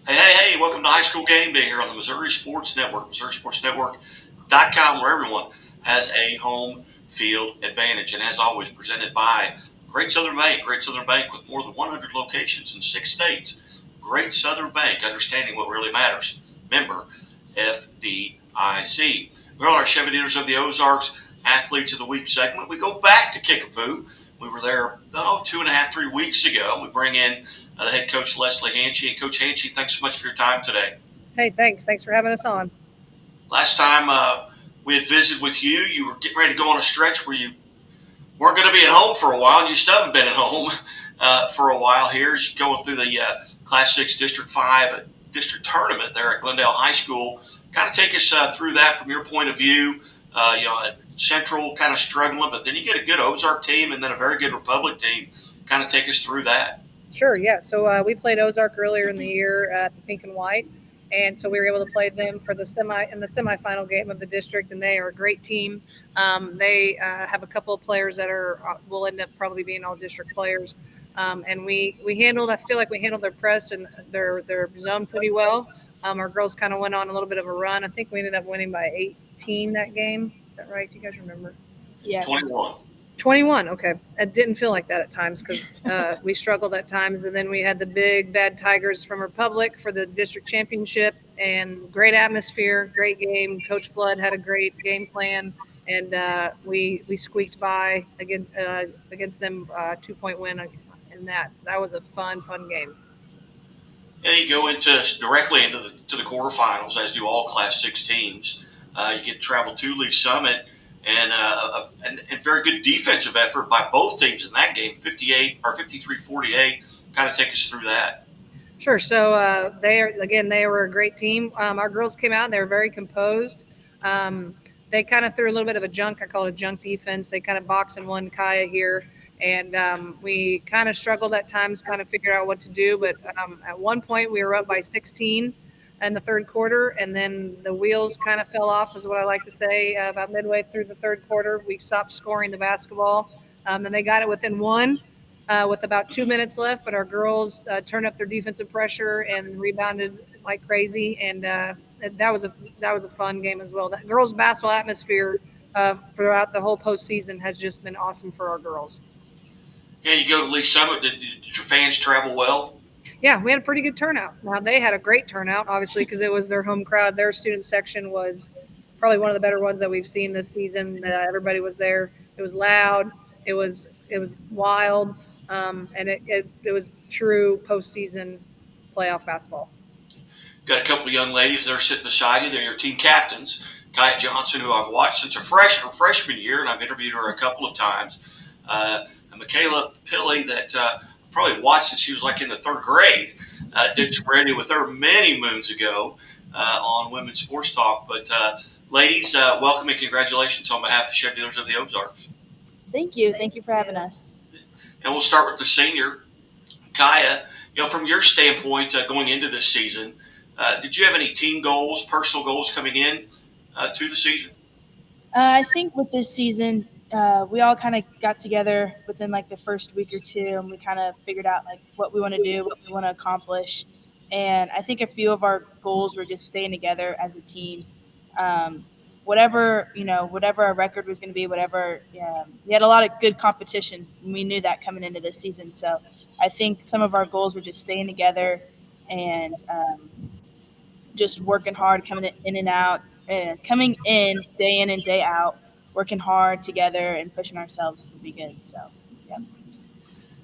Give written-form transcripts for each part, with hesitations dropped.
Hey, welcome to High School Game Day here on the Missouri Sports Network, MissouriSportsNetwork.com, where everyone has a home field advantage. And as always, presented by Great Southern Bank. Great Southern Bank with more than 100 locations in 6 states. Great Southern Bank, understanding what really matters. Member FDIC. We're on our Chevy Dealers of the Ozarks Athletes of the Week segment. We go back to Kickapoo. We were there, 2.5, 3 weeks ago. We bring in the head coach, Leslie Hanchey. And Coach Hanchey, thanks so much for your time today. Hey, thanks. Thanks for having us on. Last time we had visited with you, you were getting ready to go on a stretch where you weren't going to be at home for a while, and you still haven't been at home for a while here as you're going through the Class 6 District 5 district tournament there at Glendale High School. Kind of take us through that from your point of view. Central kind of struggling, but then you get a good Ozark team and then a very good Republic team. Kind of take us through that. Sure, yeah. So we played Ozark earlier in the year at the Pink and White, and so we were able to play them for the semifinal game of the district, and they are a great team. They have a couple of players that will end up probably being all district players, and we handled. I feel like we handled their press and their zone pretty well. Our girls kind of went on a little bit of a run. I think we ended up winning by 18 that game. Is that right? Do you guys remember? Yes. 21. 21. Okay. It didn't feel like that at times because we struggled at times. And then we had the big bad Tigers from Republic for the district championship and great atmosphere, great game. Coach Flood had a great game plan. And we squeaked by against them 2-point win. And that was a fun game. Yeah, you go directly into the quarterfinals, as do all Class 6 teams. You get to travel to Lee Summit, and very good defensive effort by both teams in that game, 58 or 53-48. Kind of take us through that. Sure. So they were a great team. Our girls came out and they were very composed. They kind of threw a little bit of a junk. I call it a junk defense. They kind of box and won Kaya here, and we kind of struggled at times, kind of figured out what to do. But at one point, we were up by 16 in the third quarter, and then the wheels kind of fell off, is what I like to say. About midway through the third quarter, we stopped scoring the basketball, and they got it within one with about 2 minutes left. But our girls turned up their defensive pressure and rebounded like crazy, and that was a fun game as well. That girls' basketball atmosphere throughout the whole postseason has just been awesome for our girls. Yeah, you go to Lee Summit. Did your fans travel well? Yeah, we had a pretty good turnout. Now they had a great turnout, obviously, because it was their home crowd. Their student section was probably one of the better ones that we've seen this season. Everybody was there. It was loud. It was wild, and it was true postseason playoff basketball. Got a couple of young ladies that are sitting beside you. They're your team captains. Kaya Johnson, who I've watched since her freshman year, and I've interviewed her a couple of times. And Michaela Pilley, that probably watched since she was like in the third grade. Did some radio with her many moons ago on Women's Sports Talk. But ladies, welcome and congratulations on behalf of the Chevy Dealers of the Ozarks. Thank you. Thank you for having us. And we'll start with the senior, Kaya. From your standpoint, going into this season, did you have any team goals, personal goals coming in to the season? I think with this season, we all kind of got together within like the first week or two, and we kind of figured out like what we want to do, what we want to accomplish. And I think a few of our goals were just staying together as a team. Um, whatever our record was going to be, whatever. We had a lot of good competition. And we knew that coming into this season. So I think some of our goals were just staying together and just working hard, coming in and out, coming in day in and day out, working hard together and pushing ourselves to be good. So, yeah.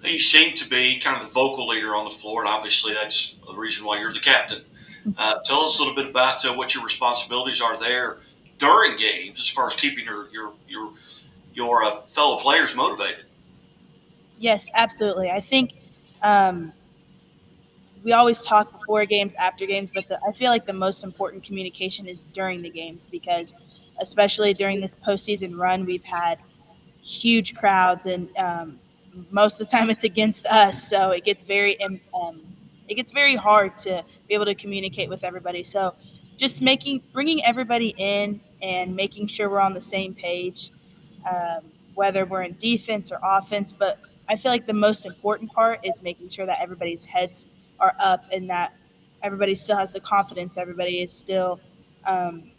You seem to be kind of the vocal leader on the floor, and obviously that's the reason why you're the captain. Tell us a little bit about what your responsibilities are there during games, as far as keeping your fellow players motivated. Yes, absolutely. I think um, we always talk before games, after games, but I feel like the most important communication is during the games because, especially during this postseason run, we've had huge crowds, and most of the time it's against us, so it gets very hard to be able to communicate with everybody. So, just bringing everybody in and making sure we're on the same page, whether we're in defense or offense. But I feel like the most important part is making sure that everybody's heads are up and that everybody still has the confidence. Everybody is still, um,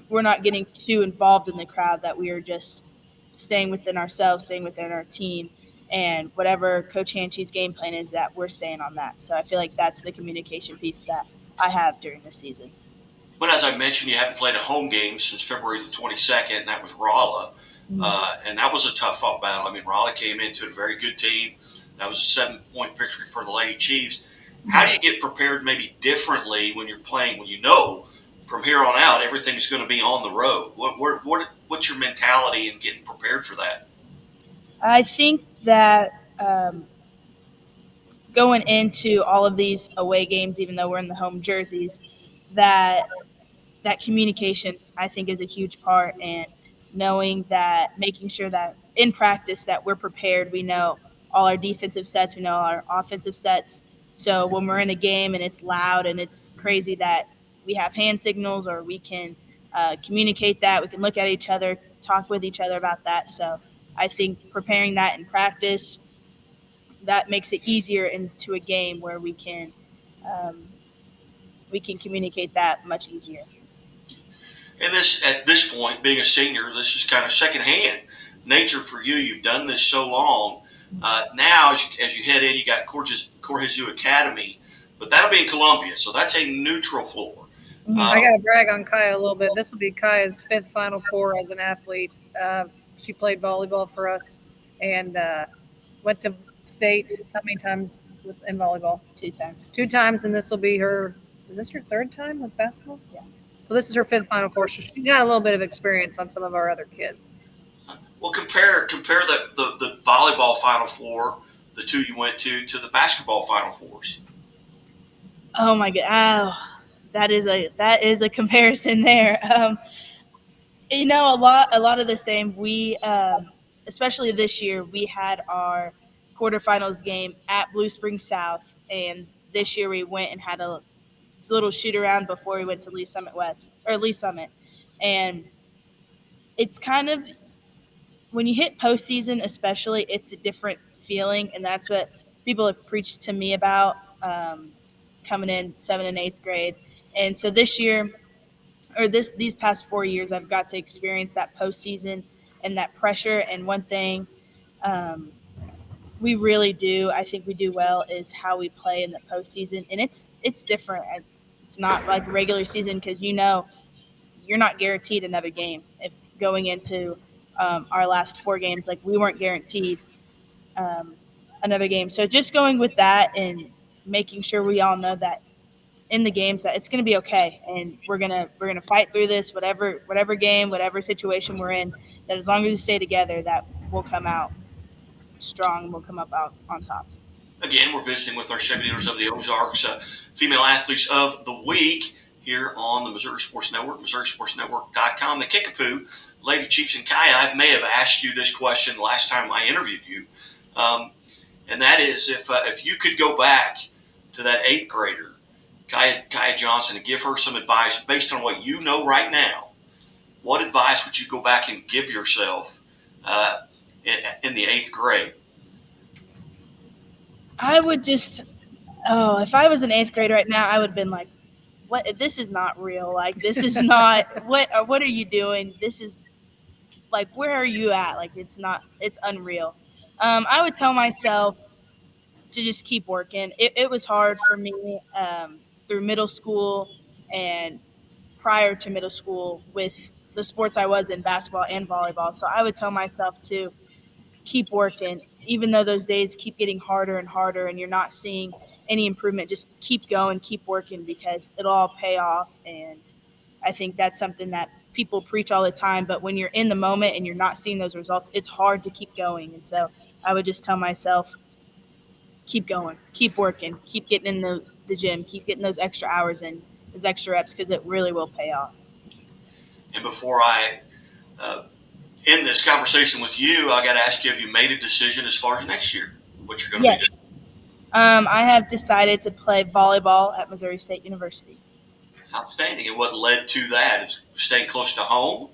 we're not getting too involved in the crowd, that we are just staying within ourselves, staying within our team, and whatever Coach Hanchey's game plan is, that we're staying on that. So I feel like that's the communication piece that I have during the season. But as I mentioned, you haven't played a home game since February the 22nd, and that was Rolla. And that was a tough fought battle. I mean, Raleigh came into a very good team. That was a 7-point victory for the Lady Chiefs. How do you get prepared maybe differently when you're playing, when you know from here on out everything's going to be on the road? What's your mentality in getting prepared for that? I think that going into all of these away games, even though we're in the home jerseys, that communication, I think, is a huge part, and knowing that, making sure that in practice that we're prepared. We know all our defensive sets, we know our offensive sets. So when we're in a game and it's loud and it's crazy, that we have hand signals, or we can communicate that. We can look at each other, talk with each other about that. So I think preparing that in practice, that makes it easier into a game where um, we can communicate that much easier. And this, at this point, being a senior, this is kind of secondhand nature for you. You've done this so long. Now, as you head in, you got Corhezu Academy, but that'll be in Columbia, so that's a neutral floor. I got to brag on Kaya a little bit. This will be Kaya's 5th Final Four as an athlete. She played volleyball for us and went to state how many times in volleyball? 2 times. 2 times, and this will be her. Is this her 3rd time with basketball? Yeah. So this is her 5th Final Four. So she's got a little bit of experience on some of our other kids. Well, compare the volleyball Final Four, the 2 you went to the basketball Final Fours. Oh my god! Oh, that is a comparison there. A lot of the same. We especially this year, we had our quarterfinals game at Blue Springs South, and this year we went and had a little shoot around before we went to Lee Summit West, or Lee Summit, and it's kind of, when you hit postseason, especially, it's a different feeling, and that's what people have preached to me about, coming in 7th and 8th grade. And so this year, or these past 4 years, I've got to experience that postseason and that pressure. And one thing we really do, I think we do well, is how we play in the postseason, and it's different. It's not like regular season, because you're not guaranteed another game. If going into our last 4 games, like, we weren't guaranteed um, another game. So just going with that and making sure we all know that in the games, that it's going to be okay, and we're gonna fight through this, whatever game, whatever situation we're in. That as long as we stay together, that we'll come out strong, and we'll come up out on top. Again, we're visiting with our Chevy Dealers of the Ozarks Female Athletes of the Week here on the Missouri Sports Network, MissouriSportsNetwork.com. The Kickapoo, Lady Chiefs, and Kaya. I may have asked you this question last time I interviewed you, and that is, if you could go back to that 8th grader, Kaya Johnson, and give her some advice based on what you know right now, what advice would you go back and give yourself in the 8th grade? I would just, if I was in 8th grade right now, I would have been like, "What? This is not real. Like, this is not what are you doing? This is, like, where are you at? Like, it's not. It's unreal." I would tell myself to just keep working. It was hard for me through middle school and prior to middle school with the sports I was in, basketball and volleyball. So I would tell myself to keep working, even though those days keep getting harder and harder and you're not seeing any improvement. Just keep going, keep working, because it'll all pay off. And I think that's something that people preach all the time, but when you're in the moment and you're not seeing those results, it's hard to keep going. And so I would just tell myself, keep going, keep working, keep getting in the gym, keep getting those extra hours in, those extra reps, because it really will pay off. And before I end this conversation with you, I got to ask you, have you made a decision as far as next year, what you're going to be doing? I have decided to play volleyball at Missouri State University. Outstanding. And what led to that? Is staying close to home?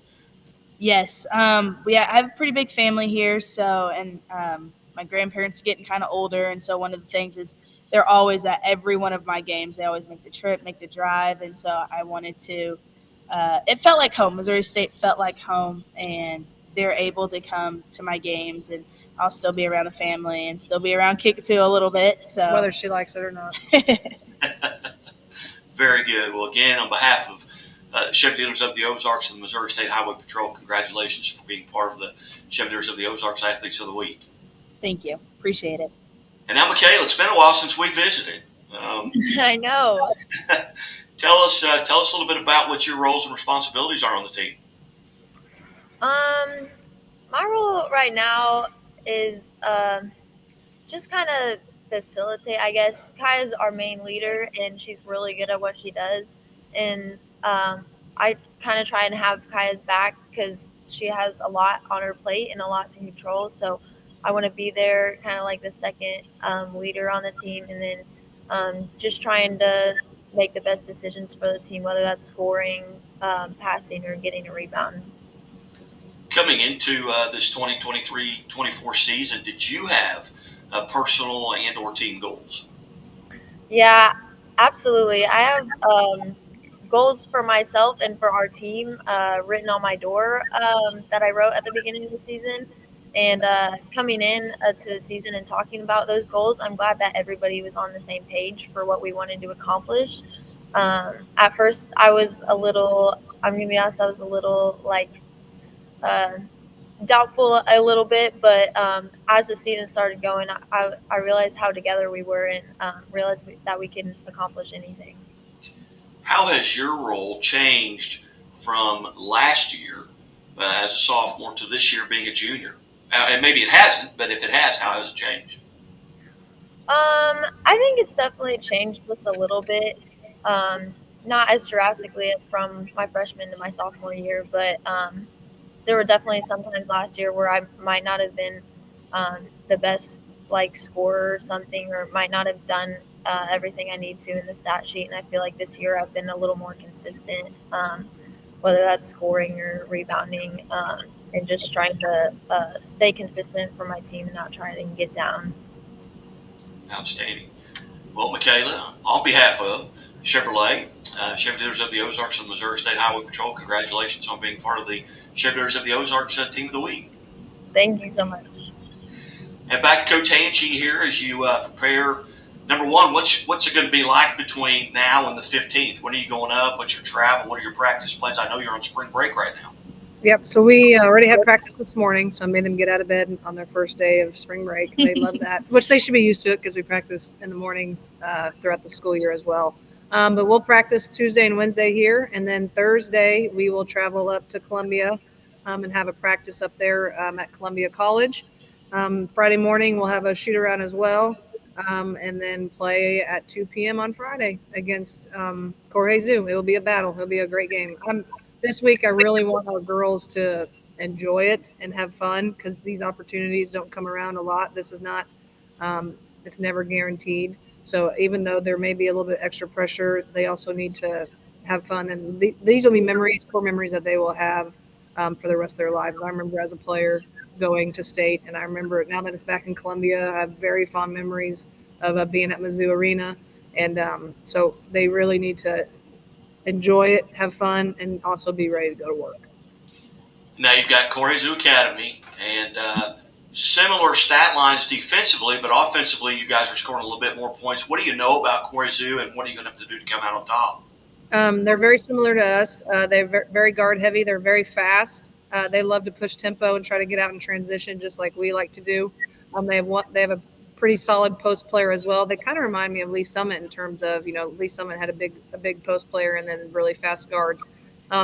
Yes. I have a pretty big family here, so, and my grandparents are getting kind of older, and so one of the things is they're always at every one of my games. They always make the trip, make the drive, and so I wanted to. It felt like home. Missouri State felt like home, and they're able to come to my games, and I'll still be around the family and still be around Kickapoo a little bit. So whether she likes it or not. Very good. Well, again, on behalf of Chevy Dealers of the Ozarks and the Missouri State Highway Patrol, congratulations for being part of the Chevy Dealers of the Ozarks Athletes of the Week. Thank you. Appreciate it. And now, Michaela, it's been a while since we visited. I know. Tell us a little bit about what your roles and responsibilities are on the team. My role right now is just kind of facilitate, I guess. Kaya's our main leader, and she's really good at what she does. And I kind of try and have Kaya's back because she has a lot on her plate and a lot to control. So I want to be there kind of like the second leader on the team, and then just trying to make the best decisions for the team, whether that's scoring, passing, or getting a rebound. Coming into this 2023-24 season, did you have personal and or team goals? Yeah, absolutely. I have goals for myself and for our team written on my door that I wrote at the beginning of the season. And coming in to the season and talking about those goals, I'm glad that everybody was on the same page for what we wanted to accomplish. At first, I was a little, I'm going to be honest, I was a little doubtful a little bit, but as the season started going, I realized how together we were and realized that we can accomplish anything. How has your role changed from last year as a sophomore to this year being a junior? And maybe it hasn't, but if it has, how has it changed? I think it's definitely changed just a little bit. Not as drastically as from my freshman to my sophomore year, but there were definitely some times last year where I might not have been the best scorer or something, or might not have done everything I need to in the stat sheet. And I feel like this year I've been a little more consistent, whether that's scoring or rebounding, and just trying to stay consistent for my team and not trying to get down. Outstanding. Well, Michaela, on behalf of Chevrolet, Chevy Dealers of the Ozarks and Missouri State Highway Patrol, congratulations on being part of the Chevy Dealers of the Ozarks Team of the Week. Thank you so much. And back to Coach Hanchey here as you prepare. Number one, what's it going to be like between now and the 15th? When are you going up? What's your travel? What are your practice plans? I know you're on spring break right now. Yep. So we already had practice this morning, so I made them get out of bed on their first day of spring break. They love that, which they should be used to it because we practice in the mornings throughout the school year as well. But we'll practice Tuesday and Wednesday here, and then Thursday we will travel up to Columbia and have a practice up there at Columbia College. Friday morning we'll have a shoot around as well, and then play at 2 p.m. on Friday against Corey Zoo. It will be a battle. It'll be a great game. This week, I really want our girls to enjoy it and have fun because these opportunities don't come around a lot. This is not, it's never guaranteed. So even though there may be a little bit extra pressure, they also need to have fun. And these will be memories, core memories that they will have for the rest of their lives. I remember as a player going to state, and I remember now that it's back in Columbia, I have very fond memories of being at Mizzou Arena. And so they really need to enjoy it, have fun, and also be ready to go to work. Now you've got Corey Zoo Academy and similar stat lines defensively, but offensively you guys are scoring a little bit more points. What do you know about Corey Zoo, and what are you going to have to do to come out on top? They're very similar to us. They're very guard heavy. They're very fast. They love to push tempo and try to get out in transition just like we like to do. They have a pretty solid post player as well. They kind of remind me of Lee Summit in terms of, Lee Summit had a big post player and then really fast guards.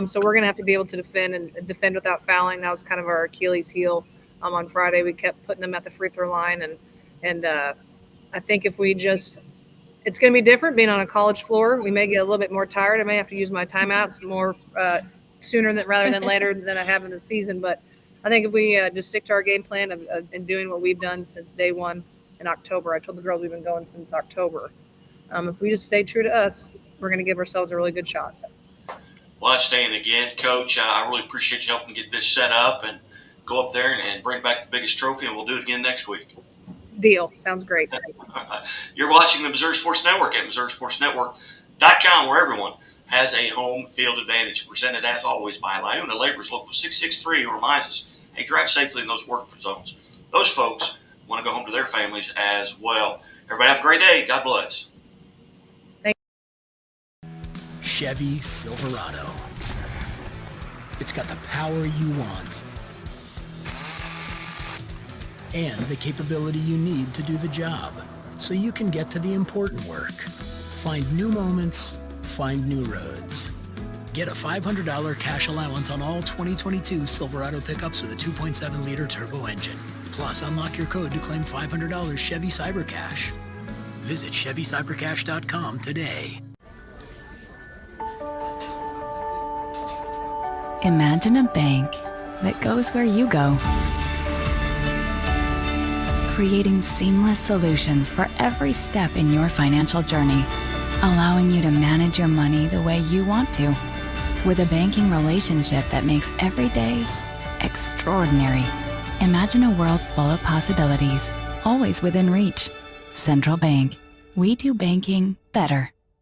So we're going to have to be able to defend without fouling. That was kind of our Achilles heel on Friday. We kept putting them at the free throw line. And I think if we just – it's going to be different being on a college floor. We may get a little bit more tired. I may have to use my timeouts more sooner rather than later than I have in the season. But I think if we just stick to our game plan of doing what we've done since day one in October. I told the girls we've been going since October. If we just stay true to us, we're going to give ourselves a really good shot. Well, outstanding again, Coach. I really appreciate you helping get this set up and go up there and bring back the biggest trophy, and we'll do it again next week. Deal. Sounds great. You're watching the Missouri Sports Network at MissouriSportsNetwork.com, where everyone has a home field advantage. Presented, as always, by Liona Labor's Local 663, who reminds us, hey, drive safely in those work zones. Those folks want to go home to their families as well. Everybody have a great day. God bless. Chevy Silverado. It's got the power you want and the capability you need to do the job, so you can get to the important work. Find new moments, find new roads. Get a $500 cash allowance on all 2022 Silverado pickups with a 2.7-liter turbo engine. Plus, unlock your code to claim $500 Chevy Cybercash. Visit ChevyCybercash.com today. Imagine a bank that goes where you go, creating seamless solutions for every step in your financial journey, allowing you to manage your money the way you want to, with a banking relationship that makes every day extraordinary. Imagine a world full of possibilities, always within reach. Central Bank. We do banking better.